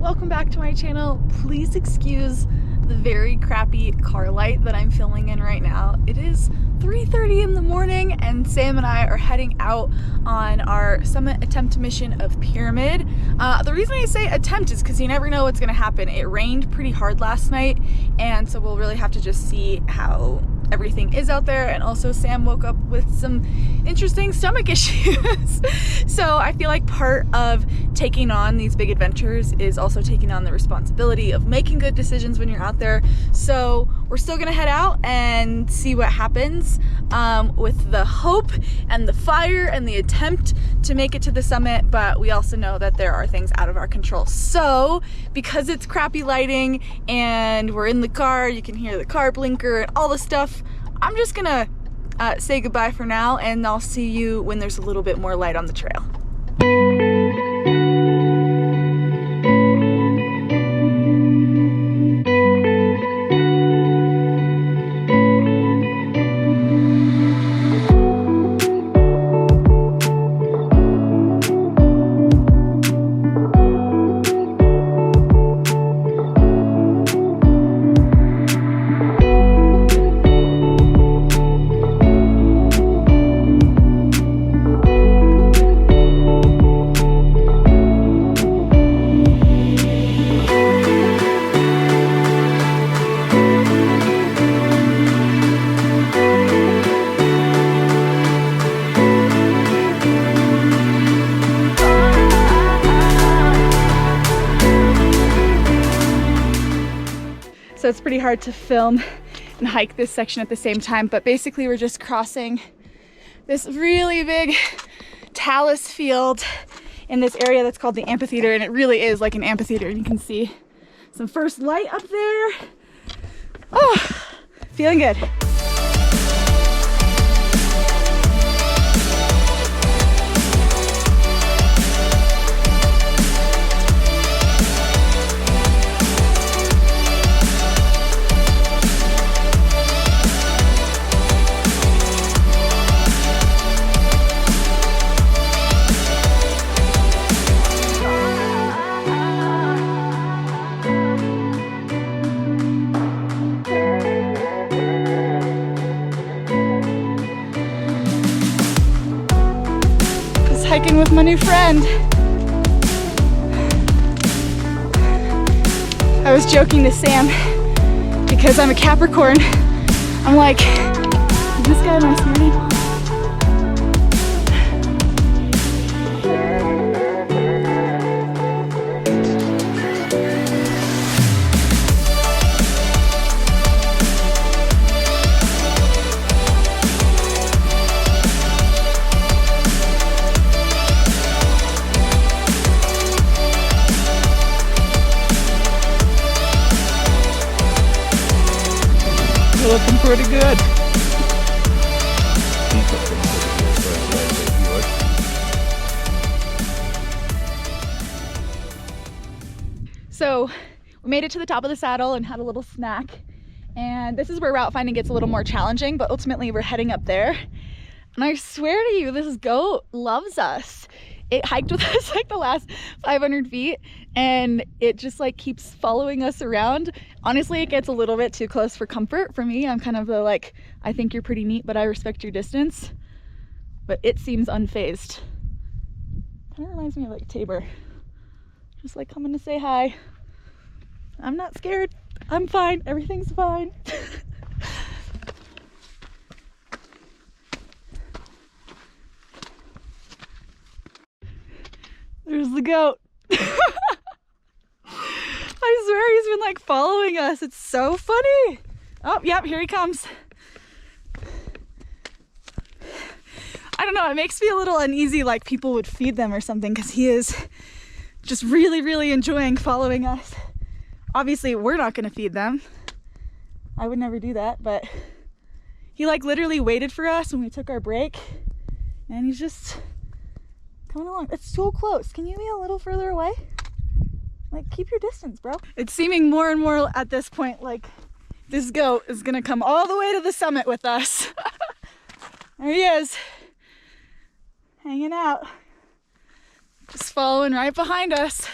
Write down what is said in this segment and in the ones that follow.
welcome back to my channel. Please excuse the very crappy car light that I'm filming in right now. It is 3:30 in the morning and Sam and I are heading out on our summit attempt mission of Pyramid. The reason I say attempt is because you never know what's gonna happen. It rained pretty hard last night, and so we'll really have to just see how everything is out there. And also Sam woke up with some interesting stomach issues. So I feel like part of taking on these big adventures is also taking on the responsibility of making good decisions when you're out there. So we're still gonna head out and see what happens, with the hope and the fire and the attempt to make it to the summit, but we also know that there are things out of our control. So because it's crappy lighting and we're in the car, you can hear the car blinker and all the stuff, I'm just gonna say goodbye for now, and I'll see you when there's a little bit more light on the trail. So it's pretty hard to film and hike this section at the same time, but basically we're just crossing this really big talus field in this area that's called the amphitheater, and it really is like an amphitheater, and you can see some first light up there. Oh, feeling good. Hiking with my new friend. I was joking to Sam because I'm a Capricorn. I'm like, is this guy my smoothie? Looking pretty good. So we made it to the top of the saddle and had a little snack, and this is where route finding gets a little more challenging, but ultimately we're heading up there. And I swear to you, this goat loves us. It hiked with us like the last 500 feet, and it just like keeps following us around. Honestly, it gets a little bit too close for comfort for me. I'm kind of the like, I think you're pretty neat, but I respect your distance. But it seems unfazed. Kind of reminds me of like Tabor. Just like coming to say hi. I'm not scared. I'm fine. Everything's fine. There's the goat. I swear he's been like following us. It's so funny. Oh, yep, here he comes. I don't know, it makes me a little uneasy, like people would feed them or something, because he is just really, really enjoying following us. Obviously, we're not gonna feed them. I would never do that, but he like literally waited for us when we took our break, and he's just coming along. It's so close. Can you be a little further away? Like, keep your distance, bro. It's seeming more and more at this point like this goat is gonna come all the way to the summit with us. There he is, hanging out, just following right behind us.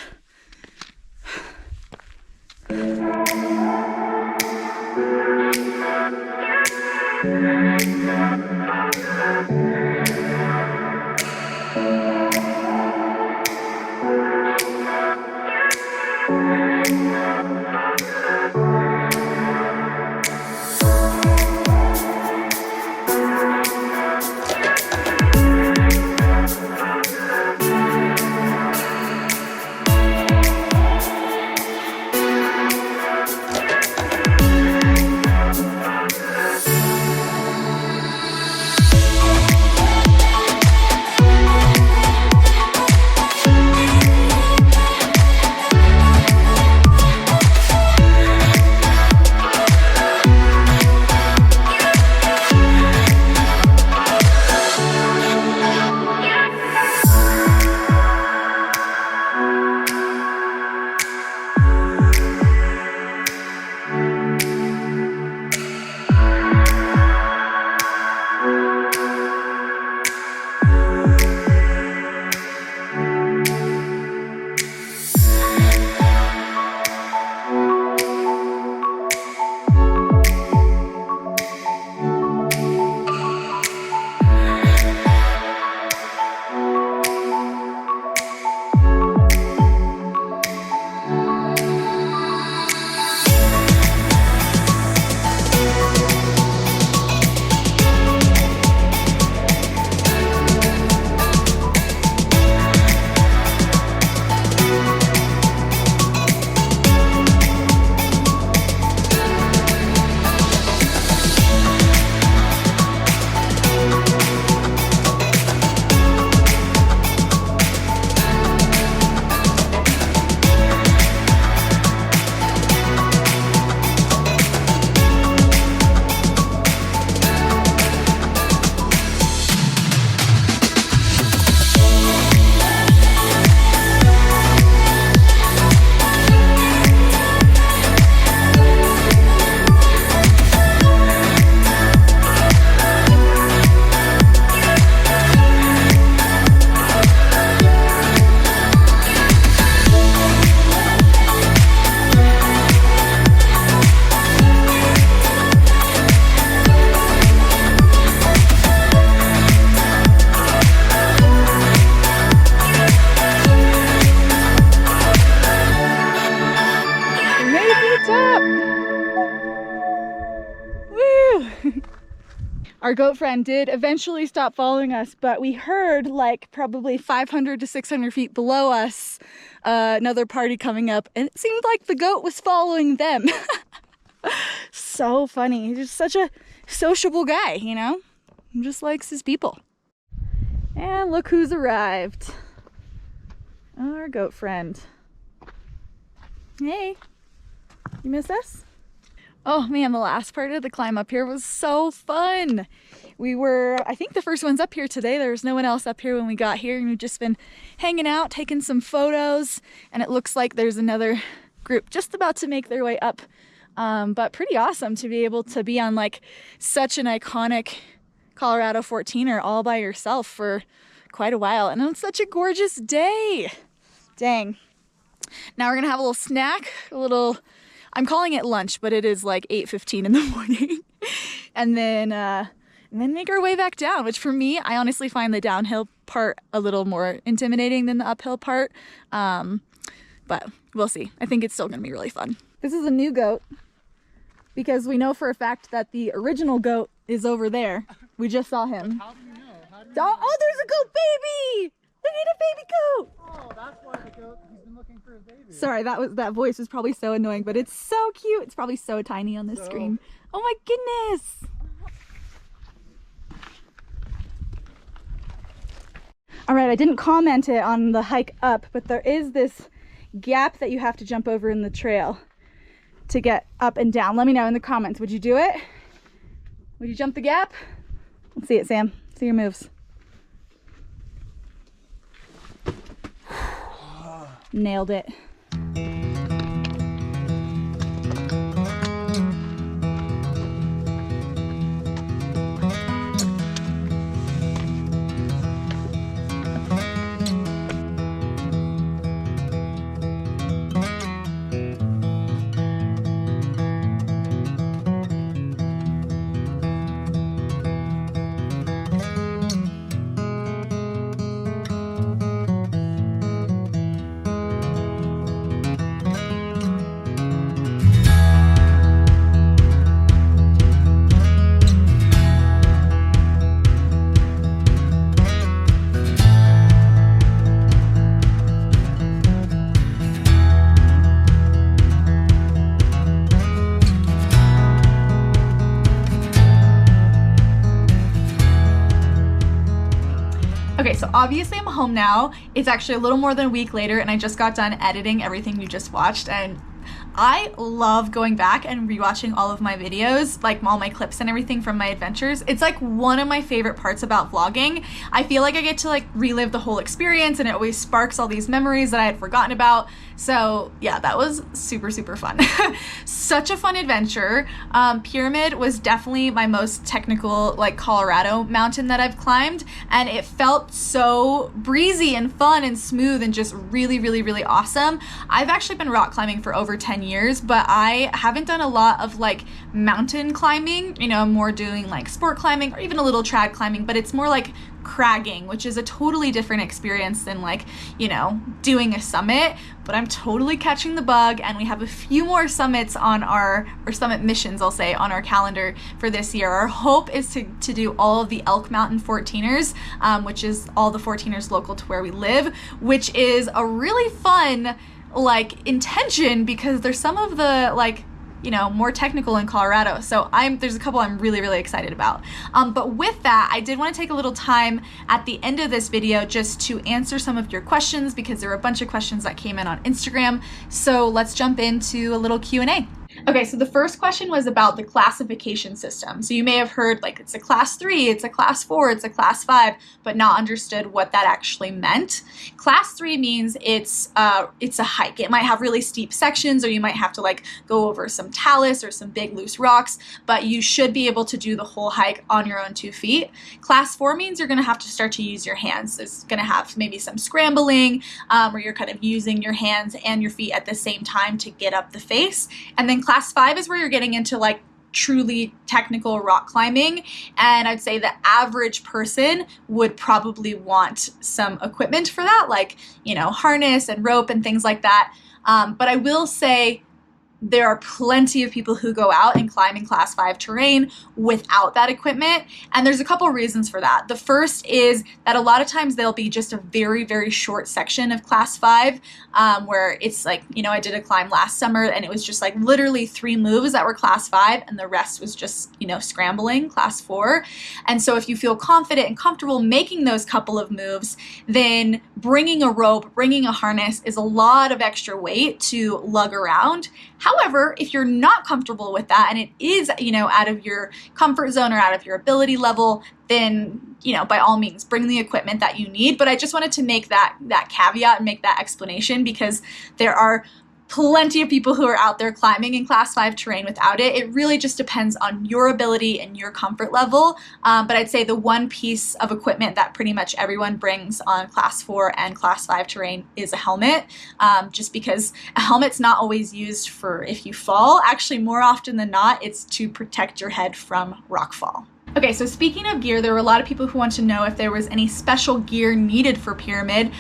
Our goat friend did eventually stop following us, but we heard like probably 500 to 600 feet below us another party coming up, and it seemed like the goat was following them. So funny. He's just such a sociable guy, you know? He just likes his people. And look who's arrived. Our goat friend. Hey, you miss us? Oh man, the last part of the climb up here was so fun. We were, I think, the first ones up here today. There was no one else up here when we got here, and we've just been hanging out, taking some photos, and it looks like there's another group just about to make their way up. But pretty awesome to be able to be on like such an iconic Colorado 14er all by yourself for quite a while. And it's such a gorgeous day. Dang. Now we're gonna have a little snack, I'm calling it lunch, but it is like 8:15 in the morning. and then make our way back down, which for me, I honestly find the downhill part a little more intimidating than the uphill part. But we'll see. I think it's still gonna be really fun. This is a new goat because we know for a fact that the original goat is over there. We just saw him. How do you know? Oh, there's a goat baby! Look at a baby goat! Oh, that's why the goat, he's been looking for his baby. Sorry, that voice was probably so annoying, but it's so cute. It's probably so tiny on this screen. Oh my goodness! All right, I didn't comment it on the hike up, but there is this gap that you have to jump over in the trail to get up and down. Let me know in the comments. Would you do it? Would you jump the gap? Let's see it, Sam. See your moves. Nailed it. obviously I'm home now. It's actually a little more than a week later, and I just got done editing everything you just watched, and I love going back and rewatching all of my videos, like all my clips and everything from my adventures. It's like one of my favorite parts about vlogging. I feel like I get to like relive the whole experience, and it always sparks all these memories that I had forgotten about. So yeah, that was super, super fun. Such a fun adventure. Pyramid was definitely my most technical, like, Colorado mountain that I've climbed, and it felt so breezy and fun and smooth and just really, really, really awesome. I've actually been rock climbing for over 10 years, but I haven't done a lot of like mountain climbing. You know, I'm more doing like sport climbing or even a little trad climbing, but it's more like cragging, which is a totally different experience than like, you know, doing a summit. But I'm totally catching the bug, and we have a few more summits on our, or summit missions, I'll say, on our calendar for this year. Our hope is to do all of the Elk Mountain 14ers, which is all the 14ers local to where we live, which is a really fun like intention, because there's some of the like, you know, more technical in Colorado. So there's a couple I'm really, really excited about. But with that, I did want to take a little time at the end of this video just to answer some of your questions, because there were a bunch of questions that came in on Instagram. So let's jump into a little Q&A. Okay, so the first question was about the classification system. So you may have heard like it's a class 3, it's a class 4, it's a class 5, but not understood what that actually meant. Class 3 means it's a hike. It might have really steep sections, or you might have to like go over some talus or some big loose rocks, but you should be able to do the whole hike on your own 2 feet. Class 4 means you're going to have to start to use your hands. It's going to have maybe some scrambling, where you're kind of using your hands and your feet at the same time to get up the face. And then class 5 is where you're getting into like truly technical rock climbing, and I'd say the average person would probably want some equipment for that, like, you know, harness and rope and things like that. But I will say there are plenty of people who go out and climb in class 5 terrain without that equipment, and there's a couple reasons for that. The first is that a lot of times there'll be just a very, very short section of class 5, where it's like, you know, I did a climb last summer and it was just like literally 3 moves that were class 5 and the rest was just, you know, scrambling, class 4. And so if you feel confident and comfortable making those couple of moves, then bringing a rope, bringing a harness is a lot of extra weight to lug around. However, if you're not comfortable with that and it is, you know, out of your comfort zone or out of your ability level, then, you know, by all means, bring the equipment that you need. But I just wanted to make that caveat and make that explanation, because there are plenty of people who are out there climbing in class 5 terrain without it. It really just depends on your ability and your comfort level. But I'd say the one piece of equipment that pretty much everyone brings on class 4 and class 5 terrain is a helmet, just because a helmet's not always used for if you fall. Actually, more often than not, it's to protect your head from rock fall. Okay, so speaking of gear, there were a lot of people who want to know if there was any special gear needed for Pyramid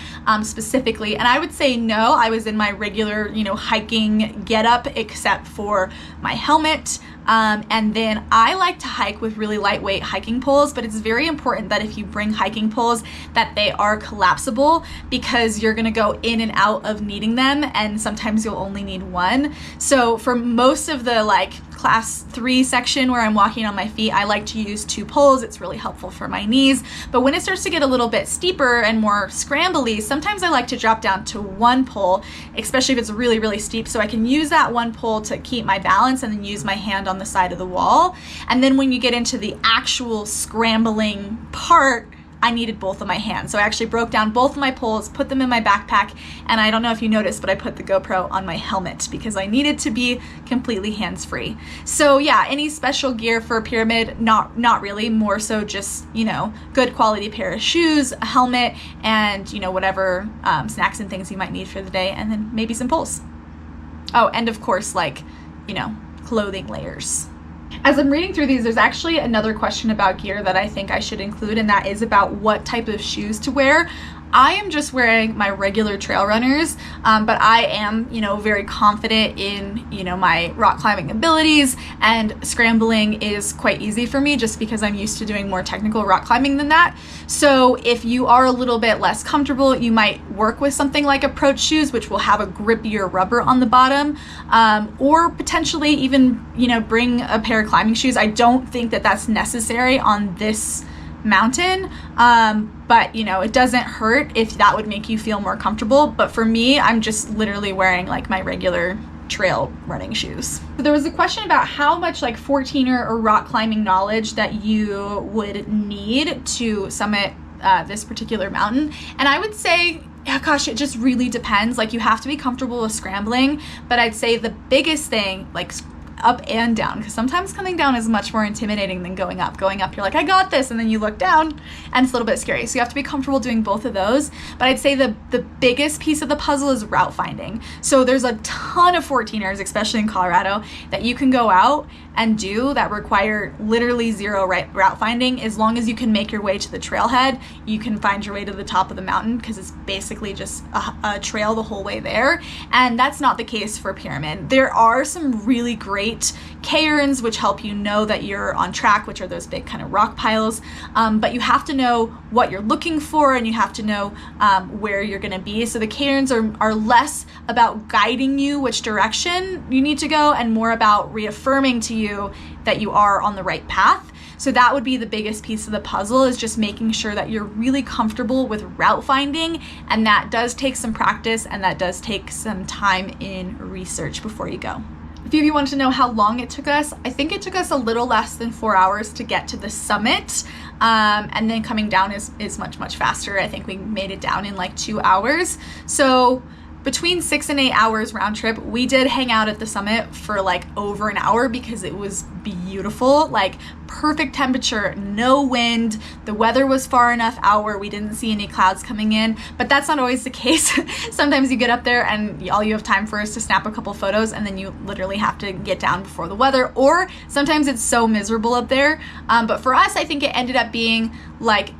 specifically, and I would say no. I was in my regular, you know, hiking getup, except for my helmet, and then I like to hike with really lightweight hiking poles, but it's very important that if you bring hiking poles that they are collapsible, because you're gonna go in and out of needing them, and sometimes you'll only need one. So for most of the like class 3 section where I'm walking on my feet, I like to use 2 poles. It's really helpful for my knees. But when it starts to get a little bit steeper and more scrambly, sometimes I like to drop down to 1 pole, especially if it's really, really steep, so I can use that 1 pole to keep my balance and then use my hand on the side of the wall. And then when you get into the actual scrambling part, I needed both of my hands. So I actually broke down both of my poles, put them in my backpack, and I don't know if you noticed, but I put the GoPro on my helmet because I needed to be completely hands-free. So yeah, any special gear for Pyramid? Not really, more so just, you know, good quality pair of shoes, a helmet, and, you know, whatever snacks and things you might need for the day, and then maybe some poles. Oh, and of course, like, you know, clothing layers. As I'm reading through these, there's actually another question about gear that I think I should include, and that is about what type of shoes to wear. I am just wearing my regular trail runners, but I am, you know, very confident in, you know, my rock climbing abilities, and scrambling is quite easy for me just because I'm used to doing more technical rock climbing than that. So if you are a little bit less comfortable, you might work with something like approach shoes, which will have a grippier rubber on the bottom, or potentially even, you know, bring a pair of climbing shoes. I don't think that that's necessary on this mountain, but you know, it doesn't hurt if that would make you feel more comfortable. But for me, I'm just literally wearing like my regular trail running shoes. There was a question about how much like 14er or rock climbing knowledge that you would need to summit this particular mountain, and I would say, yeah, gosh, it just really depends. Like, you have to be comfortable with scrambling, but I'd say the biggest thing, like up and down, because sometimes coming down is much more intimidating than going up. Going up, you're like, I got this, and then you look down and it's a little bit scary. So you have to be comfortable doing both of those. But I'd say the biggest piece of the puzzle is route finding. So there's a ton of 14ers, especially in Colorado, that you can go out and do that require literally zero route finding. As long as you can make your way to the trailhead, you can find your way to the top of the mountain, because it's basically just a trail the whole way there. And that's not the case for Pyramid. There are some really great cairns which help you know that you're on track, which are those big kind of rock piles, but you have to know what you're looking for, and you have to know where you're going to be. So the cairns are less about guiding you which direction you need to go, and more about reaffirming to you that you are on the right path. So that would be the biggest piece of the puzzle, is just making sure that you're really comfortable with route finding, and that does take some practice, and that does take some time in research before you go. A few of you wanted to know how long it took us. I think it took us a little less than 4 hours to get to the summit, and then coming down is much, much faster. I think we made it down in like 2 hours. So between 6 and 8 hours round trip. We did hang out at the summit for like over an hour because it was beautiful, like perfect temperature, no wind. The weather was far enough out where we didn't see any clouds coming in, but that's not always the case. Sometimes you get up there and all you have time for is to snap a couple photos, and then you literally have to get down before the weather, or sometimes it's so miserable up there. But for us, I think it ended up being like,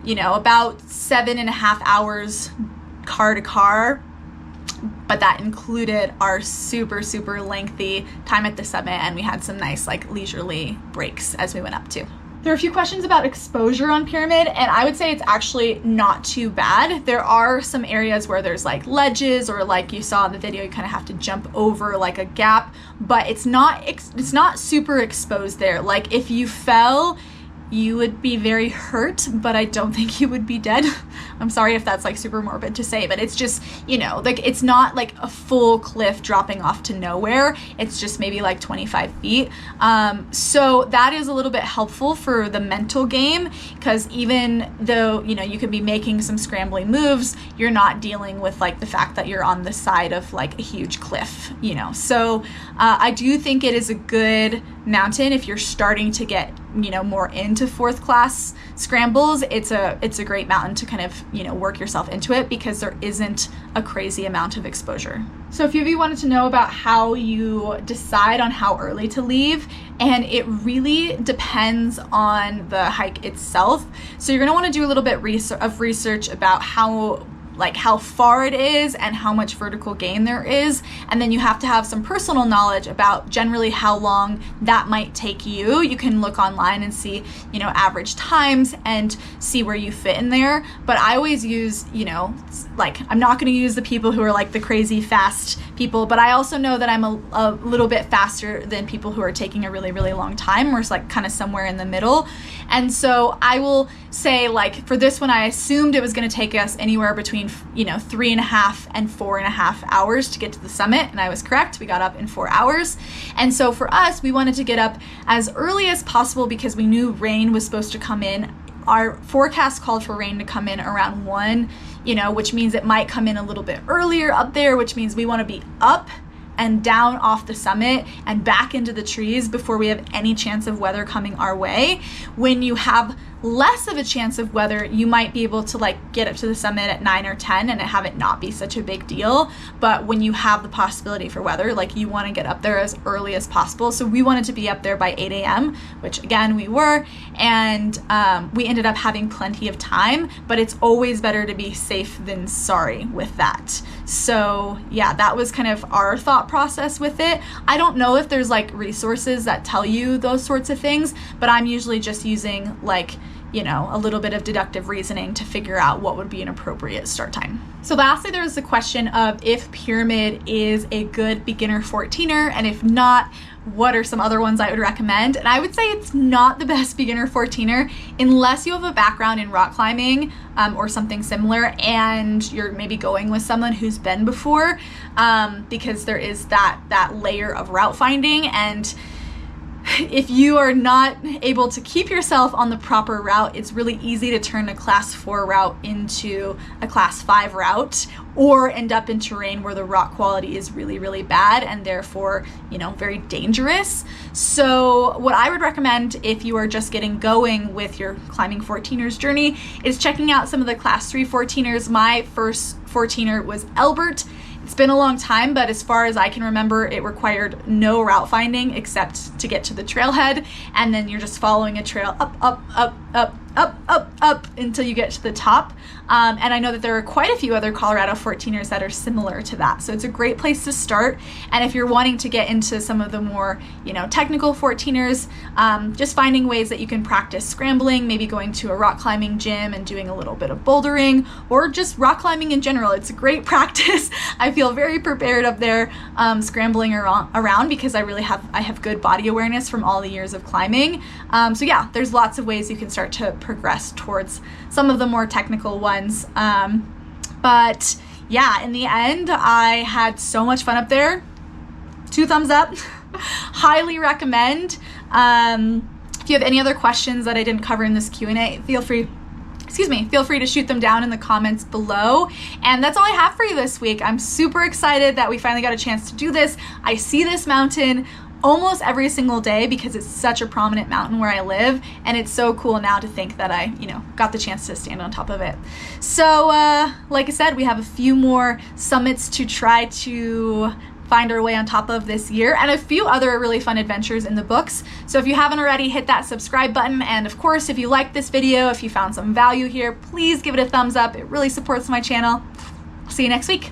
you know, about 7.5 hours car to car, but that included our super, super lengthy time at the summit, and we had some nice like leisurely breaks as we went up too. There are a few questions about exposure on Pyramid, and I would say it's actually not too bad. There are some areas where there's like ledges, or like you saw in the video, you kind of have to jump over like a gap, but it's not super exposed there. Like if you fell, you would be very hurt, but I don't think you would be dead. I'm sorry if that's like super morbid to say, but it's just, you know, like it's not like a full cliff dropping off to nowhere. It's just maybe like 25 feet. So that is a little bit helpful for the mental game, because even though, you know, you could be making some scrambling moves, you're not dealing with like the fact that you're on the side of like a huge cliff, you know. So I do think it is a good mountain if you're starting to get, you know, more into fourth class scrambles. It's a great mountain to kind of, you know, work yourself into it, because there isn't a crazy amount of exposure. So a few of you wanted to know about how you decide on how early to leave, and it really depends on the hike itself. So you're going to want to do a little bit of research about how far it is and how much vertical gain there is, and then you have to have some personal knowledge about generally how long that might take you. You can look online and see, you know, average times and see where you fit in there, but I always use, you know, like I'm not going to use the people who are like the crazy fast people, but I also know that I'm a little bit faster than people who are taking a really, really long time, or it's like kind of somewhere in the middle. And so I will say, like, for this one, I assumed it was going to take us anywhere between, you know, 3.5 and 4.5 hours to get to the summit, and I was correct. We got up in 4 hours. And so for us, we wanted to get up as early as possible because we knew rain was supposed to come in. Our forecast called for rain to come in around 1, you know, which means it might come in a little bit earlier up there, which means we want to be up and down off the summit and back into the trees before we have any chance of weather coming our way. When you have less of a chance of weather, you might be able to like get up to the summit at 9 or 10 and have it not be such a big deal. But when you have the possibility for weather, like you want to get up there as early as possible. So we wanted to be up there by 8 a.m., which again we were, and we ended up having plenty of time, but it's always better to be safe than sorry with that. So yeah, that was kind of our thought process with it. I don't know if there's like resources that tell you those sorts of things, but I'm usually just using like, you know, a little bit of deductive reasoning to figure out what would be an appropriate start time. So lastly, there's the question of if Pyramid is a good beginner 14er, and if not, what are some other ones I would recommend? And I would say it's not the best beginner 14er unless you have a background in rock climbing or something similar, and you're maybe going with someone who's been before, because there is that layer of route finding. And if you are not able to keep yourself on the proper route, it's really easy to turn a class 4 route into a class 5 route, or end up in terrain where the rock quality is really, really bad and therefore, you know, very dangerous. So what I would recommend if you are just getting going with your climbing 14ers journey is checking out some of the class 3 14ers. My first 14er was Elbert. It's been a long time, but as far as I can remember, it required no route finding except to get to the trailhead, and then you're just following a trail up until you get to the top. And I know that there are quite a few other Colorado 14ers that are similar to that. So it's a great place to start. And if you're wanting to get into some of the more, you know, technical 14ers, just finding ways that you can practice scrambling, maybe going to a rock climbing gym and doing a little bit of bouldering, or just rock climbing in general. It's a great practice. I feel very prepared up there scrambling around because I have good body awareness from all the years of climbing. So yeah, there's lots of ways you can start to progress towards some of the more technical ones. But yeah, in the end, I had so much fun up there. 2 thumbs up. Highly recommend. If you have any other questions that I didn't cover in this Q&A, feel free to shoot them down in the comments below. And that's all I have for you this week. I'm super excited that we finally got a chance to do this. I see this mountain almost every single day because it's such a prominent mountain where I live, and it's so cool now to think that I, you know, got the chance to stand on top of it. So like I said, we have a few more summits to try to find our way on top of this year, and a few other really fun adventures in the books. So if you haven't already, hit that subscribe button, and of course, if you liked this video, if you found some value here, please give it a thumbs up. It really supports my channel. I'll see you next week.